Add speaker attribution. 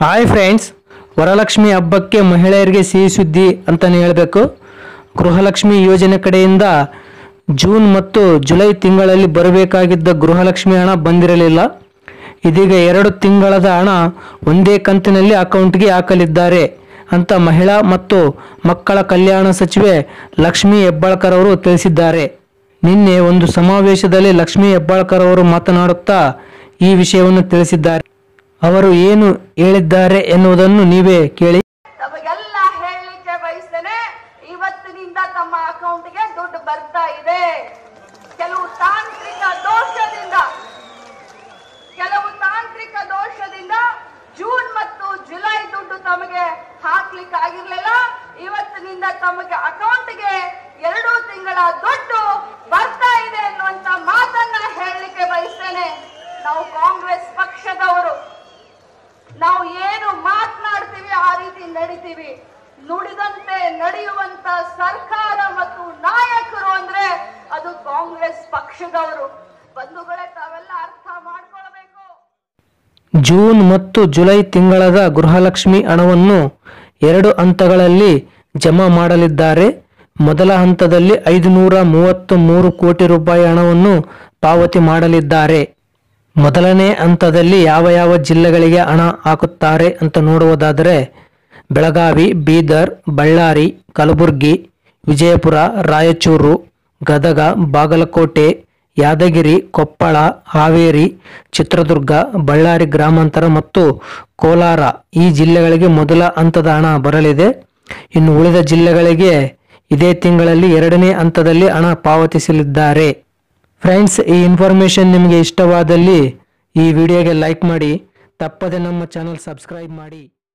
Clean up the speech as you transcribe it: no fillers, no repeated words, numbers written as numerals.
Speaker 1: Hi friends, Varalakshmi ಹಬ್ಬಕ್ಕೆ ಮಹಿಳೆಯರಿಗೆ ಸಿಹಿ ಸುದ್ದಿ ಅಂತಾನೆ ಹೇಳಬೇಕು. ಗೃಹಲಕ್ಷ್ಮಿ ಯೋಜನೆ ಕಡೆಯಿಂದ ಜೂನ್ ಮತ್ತು ಜುಲೈ ತಿಂಗಳಲ್ಲಿ ಬರಬೇಕಾಗಿದ್ದ ಗೃಹಲಕ್ಷ್ಮಿ ಹಣ ಬಂದಿರಲಿಲ್ಲ. ಇದೀಗ 2 ತಿಂಗಳದ ಹಣ ಒಂದೇ ಕಂತಿನಲ್ಲಿ ಅಕೌಂಟ್ಗೆ ಹಾಕಲಿದ್ದಾರೆ ಅಂತ ಮಹಿಳಾ ಮತ್ತು ಮಕ್ಕಳ ಕಲ್ಯಾಣ ಸಚಿವೆ ಲಕ್ಷ್ಮಿ ಹೆಬ್ಬಾಳ್ಕರ್ ಅವರು ತಿಳಿಸಿದ್ದಾರೆ. ನಿನ್ನೆ ಒಂದು ಸಮಾವೇಶದಲ್ಲಿ ಲಕ್ಷ್ಮಿ ಹೆಬ್ಬಾಳ್ಕರ್ ಅವರು ಮಾತನಾಡುತ್ತಾ ಈ ವಿಷಯವನ್ನು ತಿಳಿಸಿದ್ದಾರೆ. ಅವರು ಏನು ಹೇಳಿದ್ದಾರೆ ಎನ್ನುವುದನ್ನು ನೀವೇ ಕೇಳಿ.
Speaker 2: ತಮಗೆಲ್ಲ ಹೇಳಲಿಕ್ಕೆ ಬಯಸ್ತೇನೆ, ಇವತ್ತಿನಿಂದ ತಮ್ಮ ಅಕೌಂಟ್ಗೆ ದುಡ್ಡು ಬರ್ತಾ ಇದೆ. ಕೆಲವು ತಾಂತ್ರಿಕ ದೋಷದಿಂದ ಜೂನ್ ಮತ್ತು ಜುಲೈ ದುಡ್ಡು ತಮಗೆ ಹಾಕ್ಲಿಕ್ಕೆ ಆಗಿರ್ಲಿಲ್ಲ. ಇವತ್ತಿನಿಂದ ತಮಗೆ ಅಕೌಂಟ್ಗೆ 2 ತಿಂಗಳ ದುಡ್ಡು ಬರ್ತಾ ಇದೆ ಅನ್ನುವಂತ ಮಾತನ್ನ ಹೇಳಲಿಕ್ಕೆ ಬಯಸ್ತೇನೆ. ನಾವು ಕಾಂಗ್ರೆಸ್ ಪಕ್ಷದವರು, ನಾವು ಏನು ಮಾತನಾಡ್ತೀವಿ ಆ ರೀತಿ ನಡೀತೀವಿ. ನುಡಿದಂತೆ ನಡೆಯುವಂತ ಸರ್ಕಾರ ಮತ್ತು ನಾಯಕರು ಅಂದ್ರೆ ಅದು ಕಾಂಗ್ರೆಸ್ ಪಕ್ಷದವರು. ಬಂಧುಗಳೇ, ತಾವೆಲ್ಲ ಅರ್ಥ ಮಾಡ್ಕೊಳ್ಬೇಕು.
Speaker 1: ಜೂನ್ ಮತ್ತು ಜುಲೈ ತಿಂಗಳದ ಗೃಹಲಕ್ಷ್ಮಿ ಹಣವನ್ನು 2 ಹಂತಗಳಲ್ಲಿ ಜಮಾ ಮಾಡಲಿದ್ದಾರೆ. ಮೊದಲ ಹಂತದಲ್ಲಿ 533 ಕೋಟಿ ರೂಪಾಯಿ ಹಣವನ್ನು ಪಾವತಿ ಮಾಡಲಿದ್ದಾರೆ. ಮೊದಲನೇ ಹಂತದಲ್ಲಿ ಯಾವ ಜಿಲ್ಲೆಗಳಿಗೆ ಹಣ ಹಾಕುತ್ತಾರೆ ಅಂತ ನೋಡುವುದಾದರೆ ಬೆಳಗಾವಿ, ಬೀದರ್, ಬಳ್ಳಾರಿ, ಕಲಬುರಗಿ, ವಿಜಯಪುರ, ರಾಯಚೂರು, ಗದಗ, ಬಾಗಲಕೋಟೆ, ಯಾದಗಿರಿ, ಕೊಪ್ಪಳ, ಹಾವೇರಿ, ಚಿತ್ರದುರ್ಗ, ಬಳ್ಳಾರಿ ಗ್ರಾಮಾಂತರ ಮತ್ತು ಕೋಲಾರ ಈ ಜಿಲ್ಲೆಗಳಿಗೆ ಮೊದಲ ಹಂತದ ಹಣ ಬರಲಿದೆ. ಇನ್ನು ಉಳಿದ ಜಿಲ್ಲೆಗಳಿಗೆ ಇದೇ ತಿಂಗಳಲ್ಲಿ 2ನೇ ಹಂತದಲ್ಲಿ ಹಣ ಪಾವತಿಸಲಿದ್ದಾರೆ. ಫ್ರೆಂಡ್ಸ್, ಈ ಇನ್ಫಾರ್ಮೇಷನ್ ನಿಮಗೆ ಇಷ್ಟವಾದಲ್ಲಿ ಈ ವಿಡಿಯೋಗೆ ಲೈಕ್ ಮಾಡಿ, ತಪ್ಪದೆ ನಮ್ಮ ಚಾನಲ್ ಸಬ್ಸ್ಕ್ರೈಬ್ ಮಾಡಿ.